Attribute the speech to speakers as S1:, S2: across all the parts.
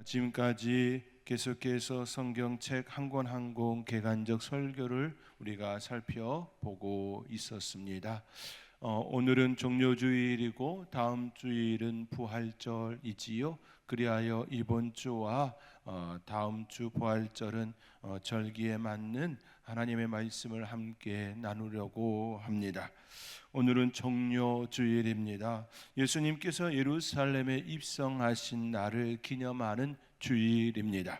S1: 지금까지 계속해서 성경책 한 권 한 권 개관적 설교를 우리가 살펴보고 있었습니다. 오늘은 종료주일이고 다음 주일은 부활절이지요. 그리하여 이번 주와 다음 주 부활절은 절기에 맞는 하나님의 말씀을 함께 나누려고 합니다. 오늘은 종료주일입니다. 예수님께서 예루살렘에 입성하신 날을 기념하는 주일입니다.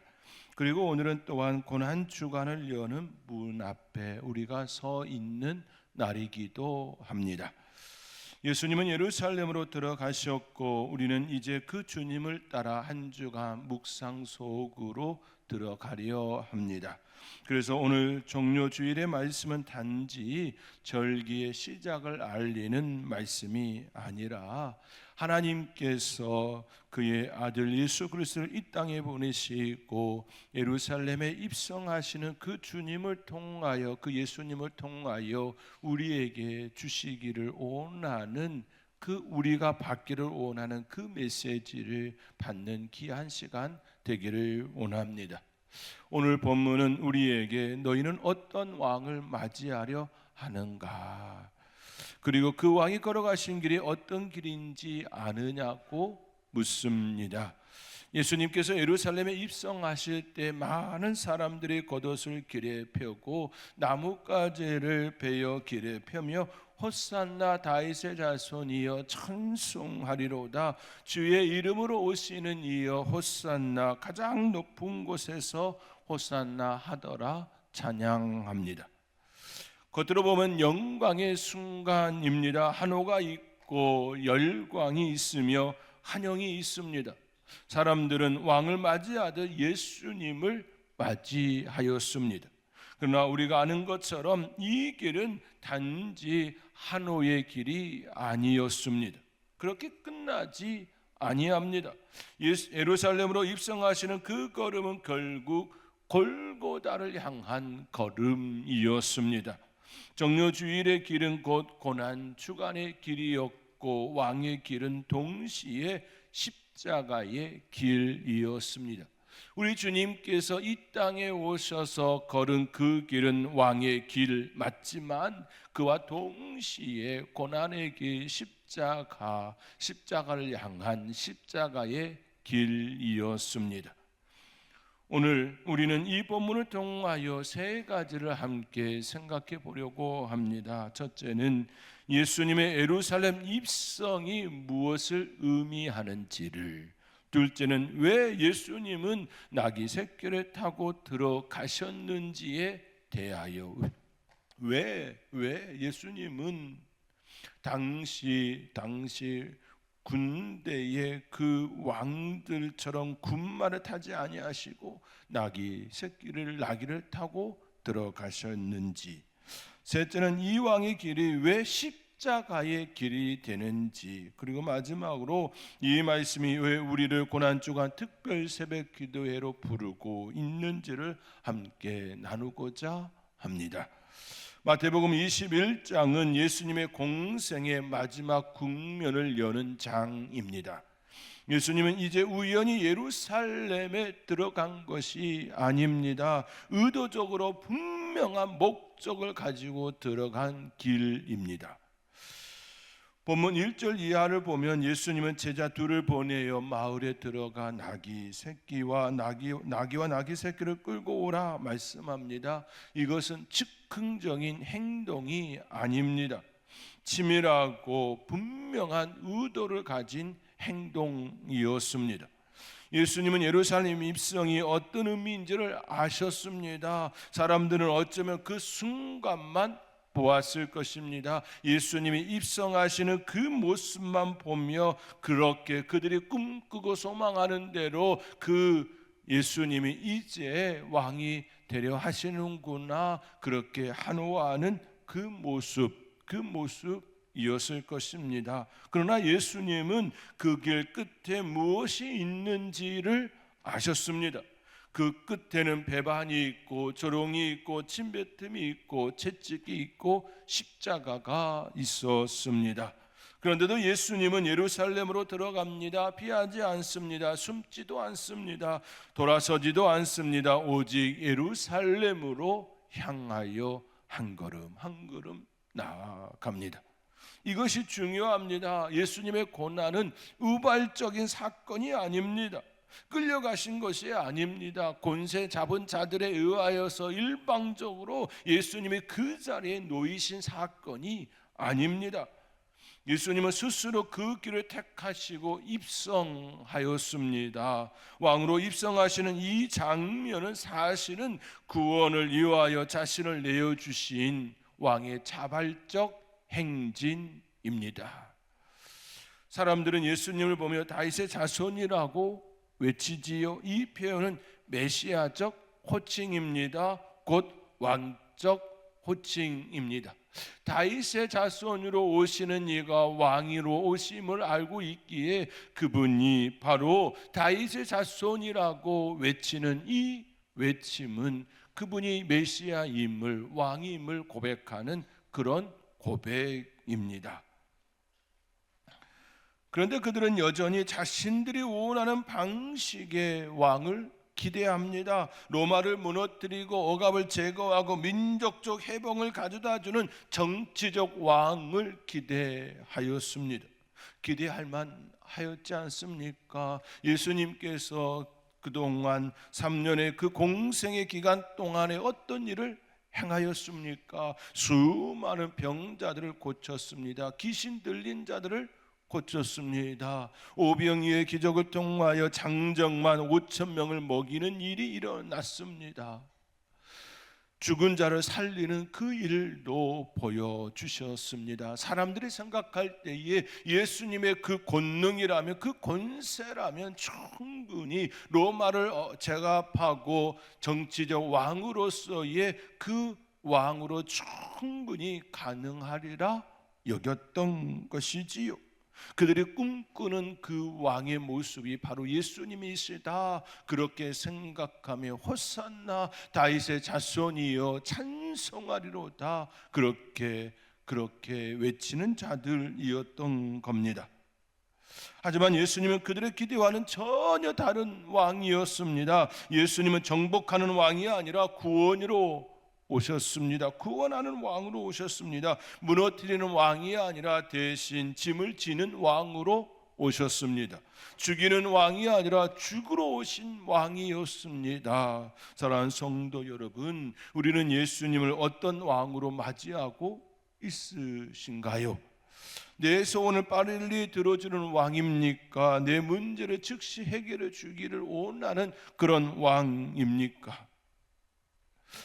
S1: 그리고 오늘은 또한 고난주간을 여는 문 앞에 우리가 서 있는 날이기도 합니다. 예수님은 예루살렘으로 들어가셨고 우리는 이제 그 주님을 따라 한 주간 묵상 속으로 들어가려 합니다. 그래서 오늘 종료주일의 말씀은 단지 절기의 시작을 알리는 말씀이 아니라 하나님께서 그의 아들 예수 그리스도를 이 땅에 보내시고 예루살렘에 입성하시는 그 주님을 통하여, 그 예수님을 통하여 우리에게 주시기를 원하는, 그 우리가 받기를 원하는 그 메시지를 받는 귀한 시간 되기를 원합니다. 오늘 본문은 우리에게 너희는 어떤 왕을 맞이하려 하는가, 그리고 그 왕이 걸어가신 길이 어떤 길인지 아느냐고 묻습니다. 예수님께서 예루살렘에 입성하실 때 많은 사람들이 겉옷을 길에 펴고 나뭇가지를 베어 길에 펴며 호산나 다윗의 자손이여 찬송하리로다, 주의 이름으로 오시는 이여 호산나, 가장 높은 곳에서 호산나 하더라 찬양합니다. 겉으로 보면 영광의 순간입니다. 한호가 있고 열광이 있으며 환영이 있습니다. 사람들은 왕을 맞이하듯 예수님을 맞이하였습니다. 그러나 우리가 아는 것처럼 이 길은 단지 한호의 길이 아니었습니다. 그렇게 끝나지 아니합니다. 예루살렘으로 입성하시는 그 걸음은 결국 골고다를 향한 걸음이었습니다. 종료주일의 길은 곧 고난주간의 길이었고 왕의 길은 동시에 십자가의 길이었습니다. 우리 주님께서 이 땅에 오셔서 걸은 그 길은 왕의 길 맞지만 그와 동시에 고난의 길, 십자가를 향한 십자가의 길이었습니다. 오늘 우리는 이 본문을 통하여 세 가지를 함께 생각해 보려고 합니다. 첫째는 예수님의 예루살렘 입성이 무엇을 의미하는지를, 둘째는 왜 예수님은 나귀 새끼를 타고 들어가셨는지에 대하여, 왜 예수님은 당시 군대의 그 왕들처럼 군마를 타지 아니하시고 나귀를 타고 들어가셨는지, 셋째는 이 왕의 길이 왜 십자가의 길이 되는지, 그리고 마지막으로 이 말씀이 왜 우리를 고난주간 특별 새벽 기도회로 부르고 있는지를 함께 나누고자 합니다. 마태복음 21장은 예수님의 공생의 마지막 국면을 여는 장입니다. 예수님은 이제 우연히 예루살렘에 들어간 것이 아닙니다. 의도적으로 분명한 목적을 가지고 들어간 길입니다. 본문 1절 이하를 보면 예수님은 제자 둘을 보내어 마을에 들어가 나귀 새끼와 나귀 새끼를 끌고 오라 말씀합니다. 이것은 즉흥적인 행동이 아닙니다. 치밀하고 분명한 의도를 가진 행동이었습니다. 예수님은 예루살렘 입성이 어떤 의미인지를 아셨습니다. 사람들은 어쩌면 그 순간만 보았을 것입니다. 예수님이 입성하시는 그 모습만 보며 그렇게 그들이 꿈꾸고 소망하는 대로 그 예수님이 이제 왕이 되려 하시는구나, 그렇게 한호하는 그 모습이었을 것입니다. 그러나 예수님은 그 길 끝에 무엇이 있는지를 아셨습니다. 그 끝에는 배반이 있고 조롱이 있고 침뱉음이 있고 채찍이 있고 십자가가 있었습니다. 그런데도 예수님은 예루살렘으로 들어갑니다. 피하지 않습니다. 숨지도 않습니다. 돌아서지도 않습니다. 오직 예루살렘으로 향하여 한 걸음 한 걸음 나아갑니다. 이것이 중요합니다. 예수님의 고난은 우발적인 사건이 아닙니다. 끌려가신 것이 아닙니다. 권세 잡은 자들에 의하여서 일방적으로 예수님이 그 자리에 놓이신 사건이 아닙니다. 예수님은 스스로 그 길을 택하시고 입성하였습니다. 왕으로 입성하시는 이 장면은 사실은 구원을 위하여 자신을 내어주신 왕의 자발적 행진입니다. 사람들은 예수님을 보며 다윗의 자손이라고 외치지요. 이 표현은 메시아적 호칭입니다. 곧 왕적 호칭입니다. 다윗의 자손으로 오시는 이가 왕으로 오심을 알고 있기에 그분이 바로 다윗의 자손이라고 외치는 이 외침은 그분이 메시아임을, 왕임을 고백하는 그런 고백입니다. 그런데 그들은 여전히 자신들이 원하는 방식의 왕을 기대합니다. 로마를 무너뜨리고 억압을 제거하고 민족적 해방을 가져다주는 정치적 왕을 기대하였습니다. 기대할 만하였지 않습니까? 예수님께서 그동안 3년의 그 공생의 기간 동안에 어떤 일을 행하였습니까? 수많은 병자들을 고쳤습니다. 귀신 들린 자들을 고쳤습니다. 오병이의 기적을 통하여 장정만 5천 명을 먹이는 일이 일어났습니다. 죽은 자를 살리는 그 일도 보여주셨습니다. 사람들이 생각할 때에 예수님의 그 권능이라면, 그 권세라면 충분히 로마를 제압하고 정치적 왕으로서의 그 왕으로 충분히 가능하리라 여겼던 것이지요. 그들이 꿈꾸는 그 왕의 모습이 바로 예수님이시다, 그렇게 생각하며 호산나 다윗의 자손이여 찬송하리로다, 그렇게 외치는 자들이었던 겁니다. 하지만 예수님은 그들의 기대와는 전혀 다른 왕이었습니다. 예수님은 정복하는 왕이 아니라 구원으로 오셨습니다. 구원하는 왕으로 오셨습니다. 무너뜨리는 왕이 아니라 대신 짐을 지는 왕으로 오셨습니다. 죽이는 왕이 아니라 죽으러 오신 왕이었습니다. 사랑하는 성도 여러분, 우리는 예수님을 어떤 왕으로 맞이하고 있으신가요? 내 소원을 빨리 들어주는 왕입니까? 내 문제를 즉시 해결해 주기를 원하는 그런 왕입니까?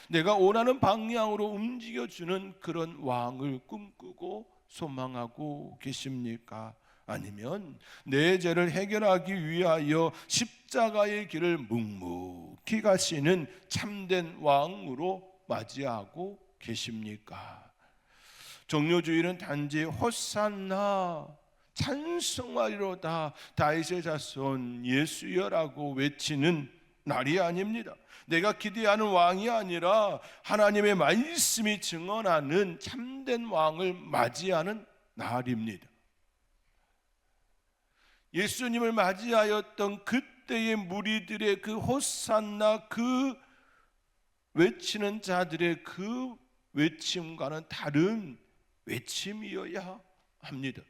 S1: 내가 원하는 방향으로 움직여주는 그런 왕을 꿈꾸고 소망하고 계십니까? 아니면 내 죄를 해결하기 위하여 십자가의 길을 묵묵히 가시는 참된 왕으로 맞이하고 계십니까? 종료주일은 단지 호산나 찬송하리로다 다윗의 자손 예수여라고 외치는 날이 아닙니다. 내가 기대하는 왕이 아니라 하나님의 말씀이 증언하는 참된 왕을 맞이하는 날입니다. 예수님을 맞이하였던 그때의 무리들의 그 호산나, 그 외치는 자들의 그 외침과는 다른 외침이어야 합니다.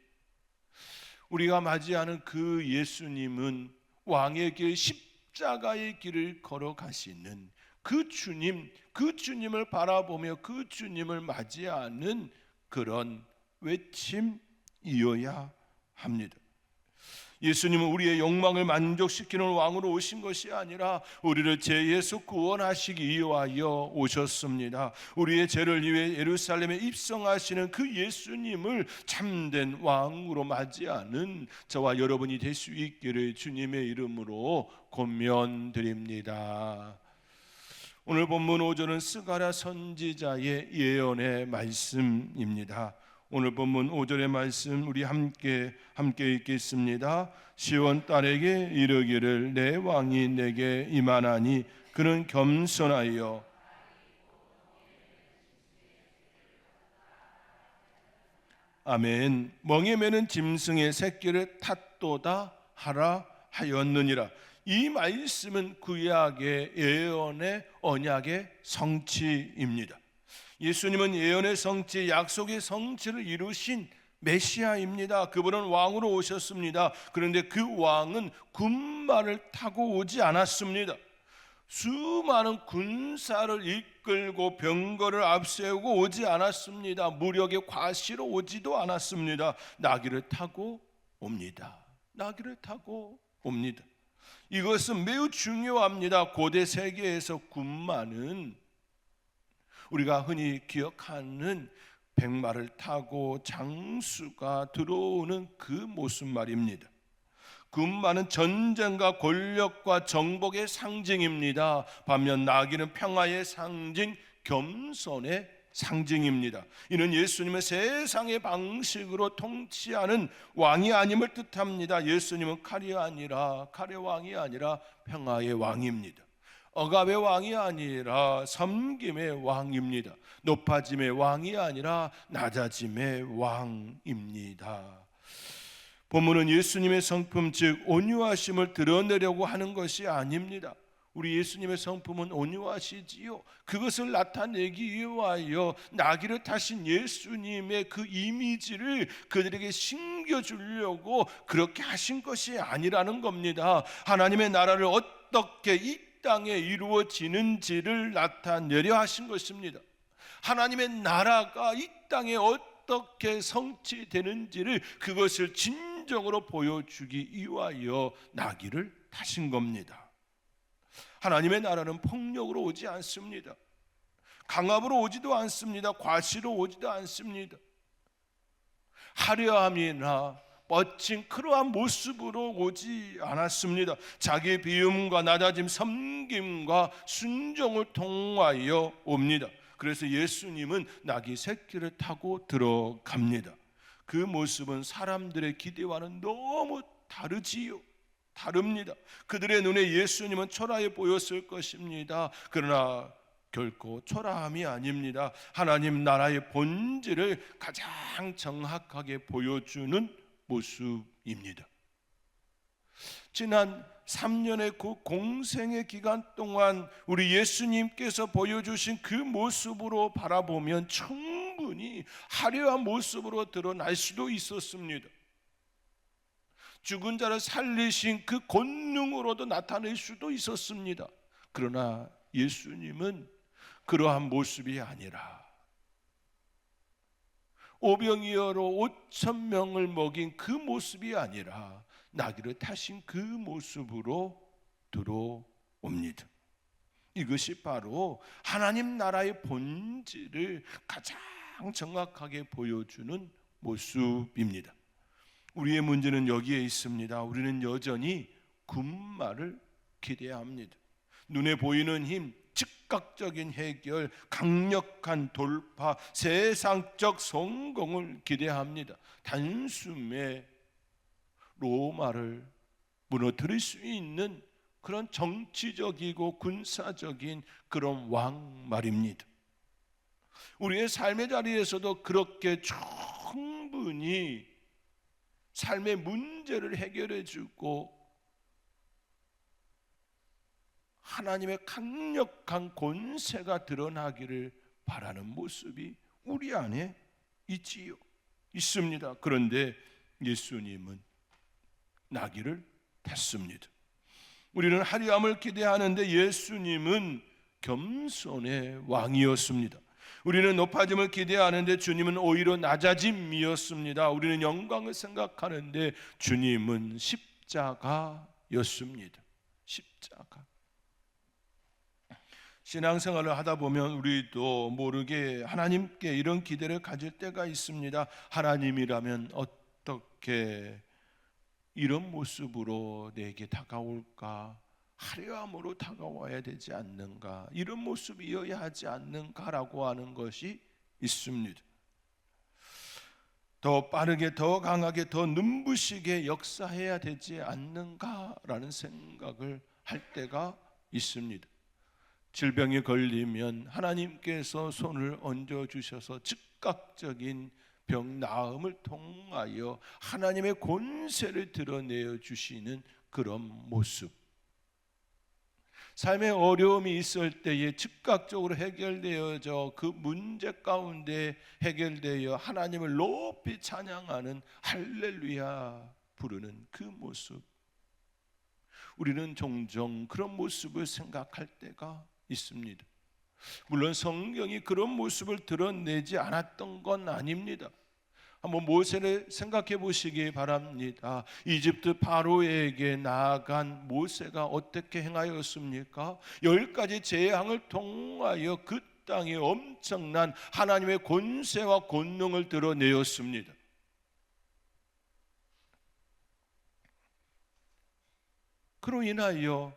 S1: 우리가 맞이하는 그 예수님은 왕의 길, 십자가의 길을 걸어가시는 그 주님, 그 주님을 바라보며 그 주님을 맞이하는 그런 외침이어야 합니다. 예수님은 우리의 욕망을 만족시키는 왕으로 오신 것이 아니라 우리를 죄에서 구원하시기 위하여 오셨습니다. 우리의 죄를 위해 예루살렘에 입성하시는 그 예수님을 참된 왕으로 맞이하는 저와 여러분이 될 수 있기를 주님의 이름으로 권면드립니다. 오늘 본문 5절은 스가랴 선지자의 예언의 말씀입니다. 오늘 본문 5절의 말씀 우리 함께 읽겠습니다. 시온 딸에게 이르기를 내 왕이 내게 임하나니 그는 겸손하여 아멘. 멍에 매는 짐승의 새끼를 탓도다 하라 하였느니라. 이 말씀은 구약의 예언의 언약의 성취입니다. 예수님은 예언의 성취, 약속의 성취를 이루신 메시아입니다. 그분은 왕으로 오셨습니다. 그런데 그 왕은 군마를 타고 오지 않았습니다. 수많은 군사를 이끌고 병거를 앞세우고 오지 않았습니다. 무력의 과시로 오지도 않았습니다. 나귀를 타고 옵니다. 나귀를 타고 옵니다. 이것은 매우 중요합니다. 고대 세계에서 군마는 우리가 흔히 기억하는 백마를 타고 장수가 들어오는 그 모습 말입니다. 군마는 전쟁과 권력과 정복의 상징입니다. 반면 나귀는 평화의 상징, 겸손의 상징입니다. 이는 예수님의 세상의 방식으로 통치하는 왕이 아님을 뜻합니다. 예수님은 칼의 왕이 아니라 평화의 왕입니다. 억압의 왕이 아니라 섬김의 왕입니다. 높아짐의 왕이 아니라 낮아짐의 왕입니다. 본문은 예수님의 성품, 즉 온유하심을 드러내려고 하는 것이 아닙니다. 우리 예수님의 성품은 온유하시지요. 그것을 나타내기 위하여 나귀를 타신 예수님의 그 이미지를 그들에게 심겨주려고 그렇게 하신 것이 아니라는 겁니다. 하나님의 나라를 어떻게 이 땅에 이루어지는지를 나타내려 하신 것입니다. 하나님의 나라가 이 땅에 어떻게 성취되는지를, 그것을 진정으로 보여주기 위하여 나귀를 타신 겁니다. 하나님의 나라는 폭력으로 오지 않습니다. 강압으로 오지도 않습니다. 과시로 오지도 않습니다. 화려함이나 멋진 그러한 모습으로 오지 않았습니다. 자기 비움과 낮아짐, 섬김과 순종을 통하여 옵니다. 그래서 예수님은 나귀 새끼를 타고 들어갑니다. 그 모습은 사람들의 기대와는 너무 다릅니다. 그들의 눈에 예수님은 초라해 보였을 것입니다. 그러나 결코 초라함이 아닙니다. 하나님 나라의 본질을 가장 정확하게 보여주는 모습입니다. 지난 3년의 그 공생의 기간 동안 우리 예수님께서 보여주신 그 모습으로 바라보면 충분히 화려한 모습으로 드러날 수도 있었습니다. 죽은 자를 살리신 그 권능으로도 나타낼 수도 있었습니다. 그러나 예수님은 그러한 모습이 아니라 오병이어로 5,000명을 먹인 그 모습이 아니라 나귀를 타신 그 모습으로 들어옵니다. 이것이 바로 하나님 나라의 본질을 가장 정확하게 보여주는 모습입니다. 우리의 문제는 여기에 있습니다. 우리는 여전히 군마를 기대합니다. 눈에 보이는 힘, 즉각적인 해결, 강력한 돌파, 세상적 성공을 기대합니다. 단숨에 로마를 무너뜨릴 수 있는 그런 정치적이고 군사적인 그런 왕 말입니다. 우리의 삶의 자리에서도 그렇게 충분히 삶의 문제를 해결해 주고 하나님의 강력한 권세가 드러나기를 바라는 모습이 우리 안에 있습니다. 그런데 예수님은 나귀를 탔습니다. 우리는 화려함을 기대하는데 예수님은 겸손의 왕이었습니다. 우리는 높아짐을 기대하는데 주님은 오히려 낮아짐이었습니다. 우리는 영광을 생각하는데 주님은 십자가였습니다. 십자가. 신앙생활을 하다 보면 우리도 모르게 하나님께 이런 기대를 가질 때가 있습니다. 하나님이라면 어떻게 이런 모습으로 내게 다가올까? 화려함으로 다가와야 되지 않는가? 이런 모습이어야 하지 않는가라고 하는 것이 있습니다. 더 빠르게, 더 강하게, 더 눈부시게 역사해야 되지 않는가라는 생각을 할 때가 있습니다. 질병에 걸리면 하나님께서 손을 얹어주셔서 즉각적인 병 나음을 통하여 하나님의 권세를 드러내어 주시는 그런 모습. 삶의 어려움이 있을 때에 즉각적으로 해결되어져 그 문제 가운데 해결되어 하나님을 높이 찬양하는 할렐루야 부르는 그 모습. 우리는 종종 그런 모습을 생각할 때가 있습니다. 물론 성경이 그런 모습을 드러내지 않았던 건 아닙니다. 한번 모세를 생각해 보시기 바랍니다. 이집트 바로에게 나아간 모세가 어떻게 행하였습니까? 10가지 재앙을 통하여 그 땅에 엄청난 하나님의 권세와 권능을 드러내었습니다. 그로 인하여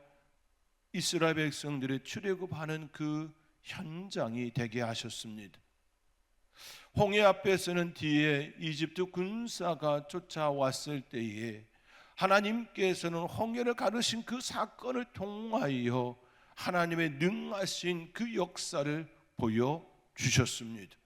S1: 이스라엘 백성들의 출애굽하는 그 현장이 되게 하셨습니다. 홍해 앞에서는 뒤에 이집트 군사가 쫓아왔을 때에 하나님께서는 홍해를 가르신 그 사건을 통하여 하나님의 능하신 그 역사를 보여주셨습니다.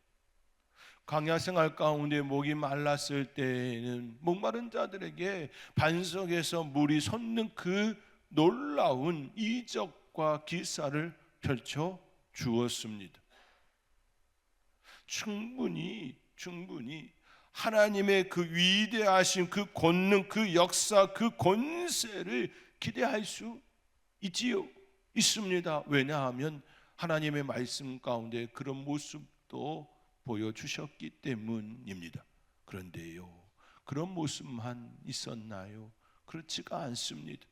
S1: 광야 생활 가운데 목이 말랐을 때에는 목마른 자들에게 반석에서 물이 솟는 그 놀라운 이적과 기사를 펼쳐 주었습니다. 충분히 하나님의 그 위대하신 그 권능, 그 역사, 그 권세를 기대할 수 있습니다. 왜냐하면 하나님의 말씀 가운데 그런 모습도 보여주셨기 때문입니다. 그런데요, 그런 모습만 있었나요? 그렇지가 않습니다.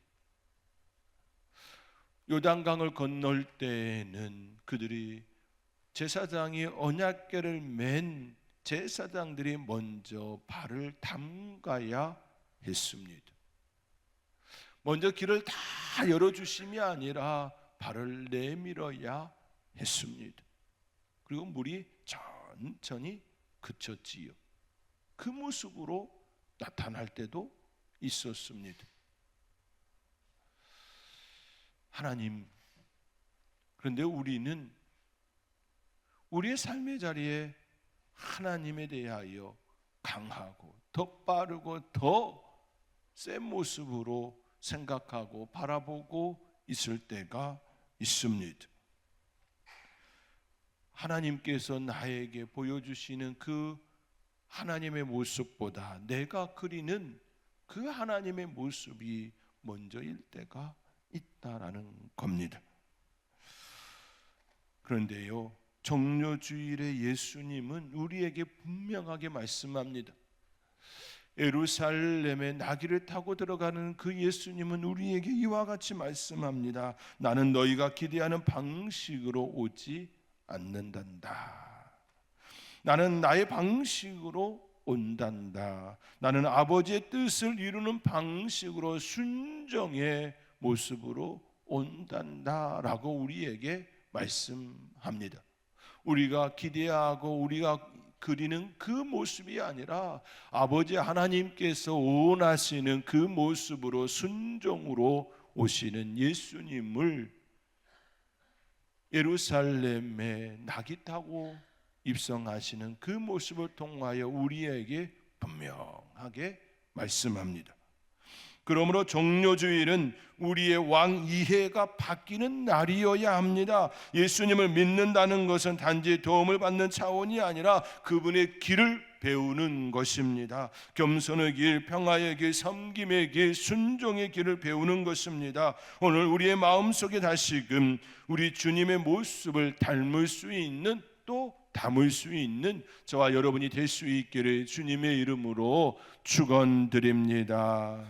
S1: 요단강을 건널 때에는 그들이 제사장이 언약궤를 맨 제사장들이 먼저 발을 담가야 했습니다. 먼저 길을 다 열어주심이 아니라 발을 내밀어야 했습니다. 그리고 물이 천천히 그쳤지요. 그 모습으로 나타날 때도 있었습니다. 하나님, 그런데 우리는 우리의 삶의 자리에 하나님에 대하여 강하고 더 빠르고 더 센 모습으로 생각하고 바라보고 있을 때가 있습니다. 하나님께서 나에게 보여주시는 그 하나님의 모습보다 내가 그리는 그 하나님의 모습이 먼저일 때가 있다라는 겁니다. 그런데요, 정료주일에 예수님은 우리에게 분명하게 말씀합니다. 예루살렘에 나귀를 타고 들어가는 그 예수님은 우리에게 이와 같이 말씀합니다. 나는 너희가 기대하는 방식으로 오지 않는단다. 나는 나의 방식으로 온단다. 나는 아버지의 뜻을 이루는 방식으로 순종의 모습으로 온단다 라고 우리에게 말씀합니다. 우리가 기대하고 우리가 그리는 그 모습이 아니라 아버지 하나님께서 원하시는 그 모습으로 순종으로 오시는 예수님을 예루살렘에 나귀 타고 입성하시는 그 모습을 통하여 우리에게 분명하게 말씀합니다. 그러므로 종료주일은 우리의 왕 이해가 바뀌는 날이어야 합니다. 예수님을 믿는다는 것은 단지 도움을 받는 차원이 아니라 그분의 길을 배우는 것입니다. 겸손의 길, 평화의 길, 섬김의 길, 순종의 길을 배우는 것입니다. 오늘 우리의 마음속에 다시금 우리 주님의 모습을 닮을 수 있는, 또 담을 수 있는 저와 여러분이 될 수 있기를 주님의 이름으로 축원드립니다.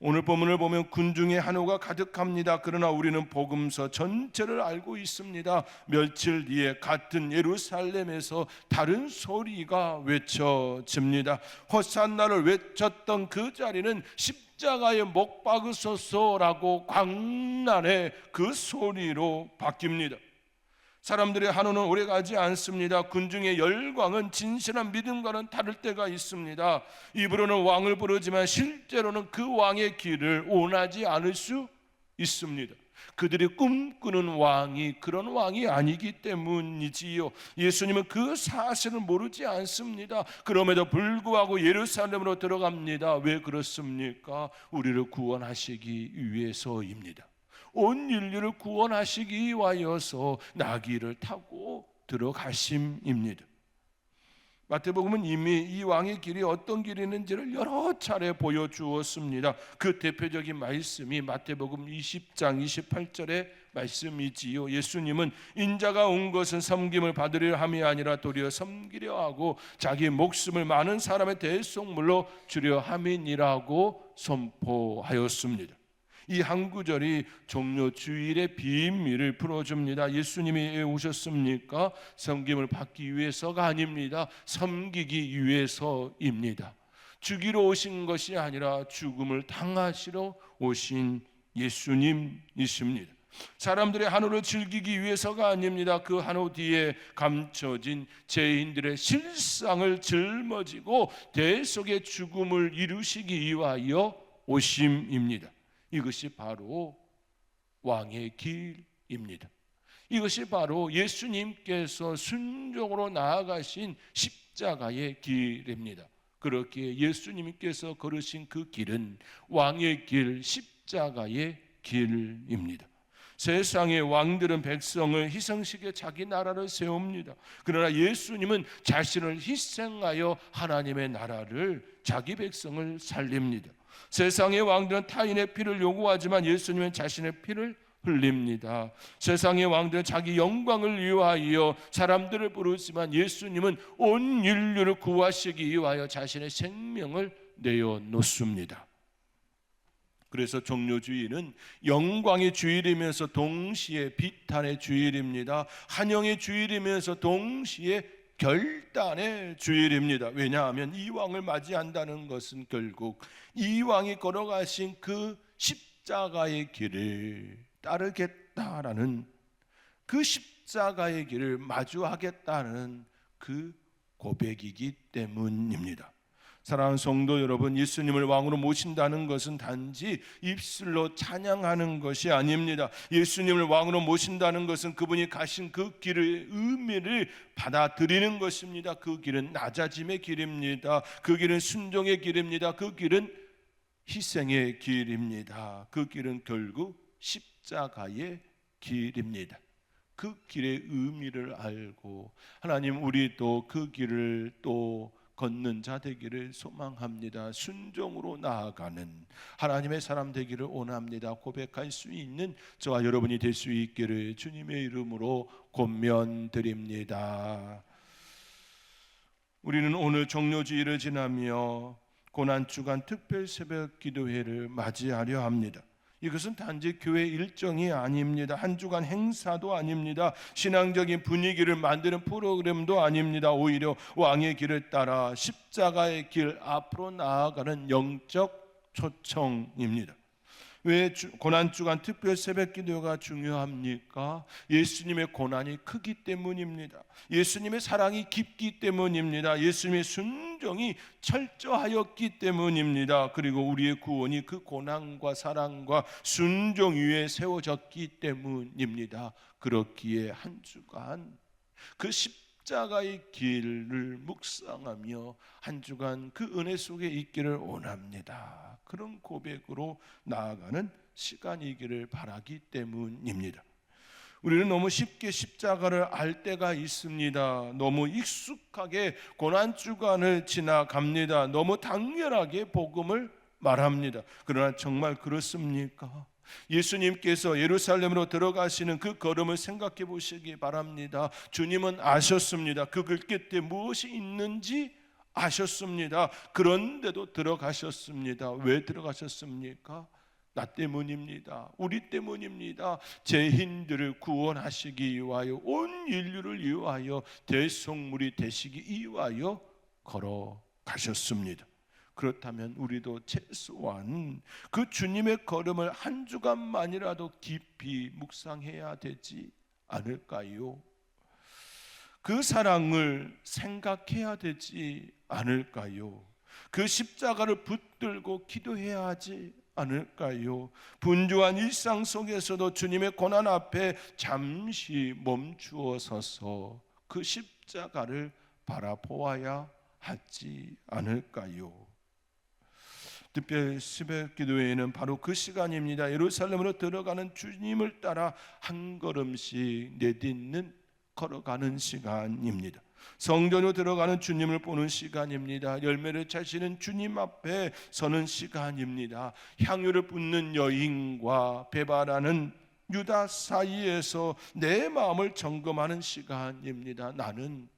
S1: 오늘 본문을 보면 군중의 한호가 가득합니다. 그러나 우리는 복음서 전체를 알고 있습니다. 며칠 뒤에 같은 예루살렘에서 다른 소리가 외쳐집니다. 호산나를 외쳤던 그 자리는 십자가에 못 박으소서라고 광란의 그 소리로 바뀝니다. 사람들의 한호는 오래가지 않습니다. 군중의 열광은 진실한 믿음과는 다를 때가 있습니다. 입으로는 왕을 부르지만 실제로는 그 왕의 길을 원하지 않을 수 있습니다. 그들이 꿈꾸는 왕이 그런 왕이 아니기 때문이지요. 예수님은 그 사실을 모르지 않습니다. 그럼에도 불구하고 예루살렘으로 들어갑니다. 왜 그렇습니까? 우리를 구원하시기 위해서입니다. 온 인류를 구원하시기 위하여서 나귀를 타고 들어가심입니다. 마태복음은 이미 이 왕의 길이 어떤 길이 있는지를 여러 차례 보여주었습니다. 그 대표적인 말씀이 마태복음 20장 28절의 말씀이지요. 예수님은 인자가 온 것은 섬김을 받으려 함이 아니라 도리어 섬기려 하고 자기 목숨을 많은 사람의 대속물로 주려 함이니라고 선포하였습니다. 이 한 구절이 종려 주일의 비밀을 풀어줍니다. 예수님이 왜 오셨습니까? 섬김을 받기 위해서가 아닙니다. 섬기기 위해서입니다. 죽이러 오신 것이 아니라 죽음을 당하시러 오신 예수님이십니다. 사람들의 한우를 즐기기 위해서가 아닙니다. 그 한우 뒤에 감춰진 죄인들의 실상을 짊어지고 대속의 죽음을 이루시기 위하여 오심입니다. 이것이 바로 왕의 길입니다. 이것이 바로 예수님께서 순종으로 나아가신 십자가의 길입니다. 그렇게 예수님께서 걸으신 그 길은 왕의 길, 십자가의 길입니다. 세상의 왕들은 백성을 희생시켜 자기 나라를 세웁니다. 그러나 예수님은 자신을 희생하여 하나님의 나라를, 자기 백성을 살립니다. 세상의 왕들은 타인의 피를 요구하지만 예수님은 자신의 피를 흘립니다. 세상의 왕들은 자기 영광을 위하여 사람들을 부르지만 예수님은 온 인류를 구하시기 위하여 자신의 생명을 내어놓습니다. 그래서 종료주일은 영광의 주일이면서 동시에 비탄의 주일입니다. 한영의 주일이면서 동시에 결단의 주일입니다. 왜냐하면 이 왕을 맞이한다는 것은 결국 이 왕이 걸어가신 그 십자가의 길을 따르겠다라는, 그 십자가의 길을 마주하겠다는 그 고백이기 때문입니다. 사랑하는 성도 여러분, 예수님을 왕으로 모신다는 것은 단지 입술로 찬양하는 것이 아닙니다. 예수님을 왕으로 모신다는 것은 그분이 가신 그 길의 의미를 받아들이는 것입니다. 그 길은 낮아짐의 길입니다. 그 길은 순종의 길입니다. 그 길은 희생의 길입니다. 그 길은 결국 십자가의 길입니다. 그 길의 의미를 알고 하나님, 우리도 그 길을 또 걷는 자 되기를 소망합니다. 순종으로 나아가는 하나님의 사람 되기를 원합니다. 고백할 수 있는 저와 여러분이 될 수 있기를 주님의 이름으로 권면드립니다. 우리는 오늘 종료주일을 지나며 고난주간 특별 새벽 기도회를 맞이하려 합니다. 이것은 단지 교회 일정이 아닙니다. 한 주간 행사도 아닙니다. 신앙적인 분위기를 만드는 프로그램도 아닙니다. 오히려 왕의 길을 따라 십자가의 길 앞으로 나아가는 영적 초청입니다. 왜 고난주간 특별 새벽 기도가 중요합니까? 예수님의 고난이 크기 때문입니다. 예수님의 사랑이 깊기 때문입니다. 예수님의 순종이 철저하였기 때문입니다. 그리고 우리의 구원이 그 고난과 사랑과 순종 위에 세워졌기 때문입니다. 그렇기에 한 주간 그 십자가의 길을 묵상하며 한 주간 그 은혜 속에 있기를 원합니다. 그런 고백으로 나아가는 시간이기를 바라기 때문입니다. 우리는 너무 쉽게 십자가를 알 때가 있습니다. 너무 익숙하게 고난주간을 지나갑니다. 너무 당연하게 복음을 말합니다. 그러나 정말 그렇습니까? 예수님께서 예루살렘으로 들어가시는 그 걸음을 생각해 보시기 바랍니다. 주님은 아셨습니다. 그 길 끝에 무엇이 있는지 아셨습니다. 그런데도 들어가셨습니다. 왜 들어가셨습니까? 나 때문입니다. 우리 때문입니다. 죄인들을 구원하시기 위하여, 온 인류를 위하여 대속물이 되시기 위하여 걸어가셨습니다. 그렇다면 우리도 최소한 그 주님의 걸음을 한 주간만이라도 깊이 묵상해야 되지 않을까요? 그 사랑을 생각해야 되지 않을까요? 그 십자가를 붙들고 기도해야 하지 않을까요? 분주한 일상 속에서도 주님의 고난 앞에 잠시 멈추어 서서 그 십자가를 바라보아야 하지 않을까요? 특별 새벽 기도회는 바로 그 시간입니다. 예루살렘으로 들어가는 주님을 따라 한 걸음씩 내딛는 걸어가는 시간입니다. 성전으로 들어가는 주님을 보는 시간입니다. 열매를 차시는 주님 앞에 서는 시간입니다. 향유를 붓는 여인과 배반하는 유다 사이에서 내 마음을 점검하는 시간입니다. 나는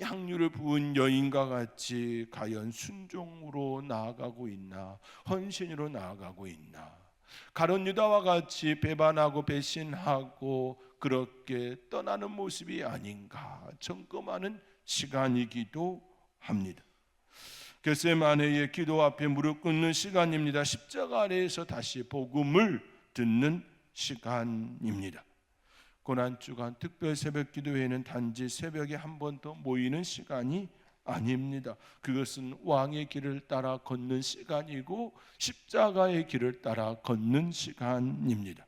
S1: 향유를 부은 여인과 같이 과연 순종으로 나아가고 있나, 헌신으로 나아가고 있나, 가룟 유다와 같이 배반하고 배신하고 그렇게 떠나는 모습이 아닌가 점검하는 시간이기도 합니다. 겟세마네의 기도 앞에 무릎 꿇는 시간입니다. 십자가 아래에서 다시 복음을 듣는 시간입니다. 고난주간 특별 새벽 기도회는 단지 새벽에 한 번 더 모이는 시간이 아닙니다. 그것은 왕의 길을 따라 걷는 시간이고 십자가의 길을 따라 걷는 시간입니다.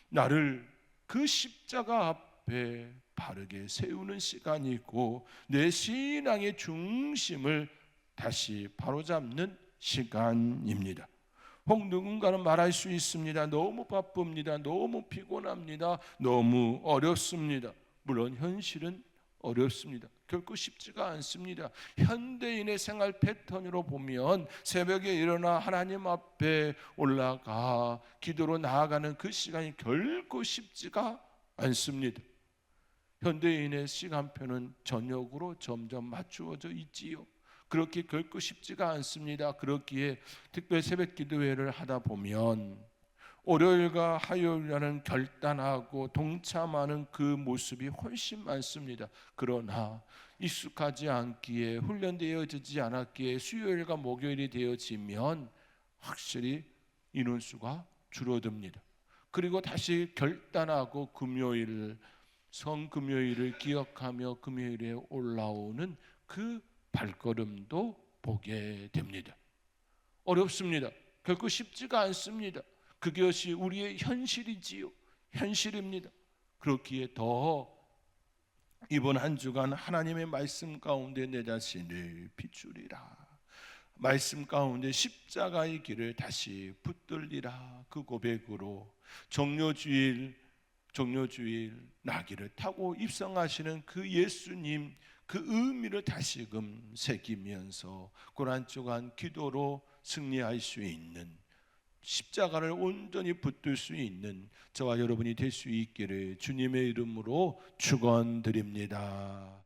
S1: 나를 그 십자가 앞에 바르게 세우는 시간이고 내 신앙의 중심을 다시 바로잡는 시간입니다. 혹 누군가는 말할 수 있습니다. 너무 바쁩니다. 너무 피곤합니다. 너무 어렵습니다. 물론 현실은 어렵습니다. 결코 쉽지가 않습니다. 현대인의 생활 패턴으로 보면 새벽에 일어나 하나님 앞에 올라가 기도로 나아가는 그 시간이 결코 쉽지가 않습니다. 현대인의 시간표는 저녁으로 점점 맞추어져 있지요. 그렇게 결코 쉽지가 않습니다. 그렇기에 특별 새벽 기도회를 하다 보면 월요일과 화요일에는 결단하고 동참하는 그 모습이 훨씬 많습니다. 그러나 익숙하지 않기에 훈련되어지지 않았기에 수요일과 목요일이 되어지면 확실히 인원수가 줄어듭니다. 그리고 다시 결단하고 금요일 성금요일을 기억하며 금요일에 올라오는 그 발걸음도 보게 됩니다. 어렵습니다. 결코 쉽지가 않습니다. 그것이 우리의 현실이지요. 현실입니다. 그렇기에 더 이번 한 주간 하나님의 말씀 가운데 내 자신을 비추리라. 말씀 가운데 십자가의 길을 다시 붙들리라. 그 고백으로 종료주일 나귀를 타고 입성하시는 그 예수님 그 의미를 다시금 새기면서 고난주간 기도로 승리할 수 있는 십자가를 온전히 붙들 수 있는 저와 여러분이 될 수 있기를 주님의 이름으로 축원드립니다.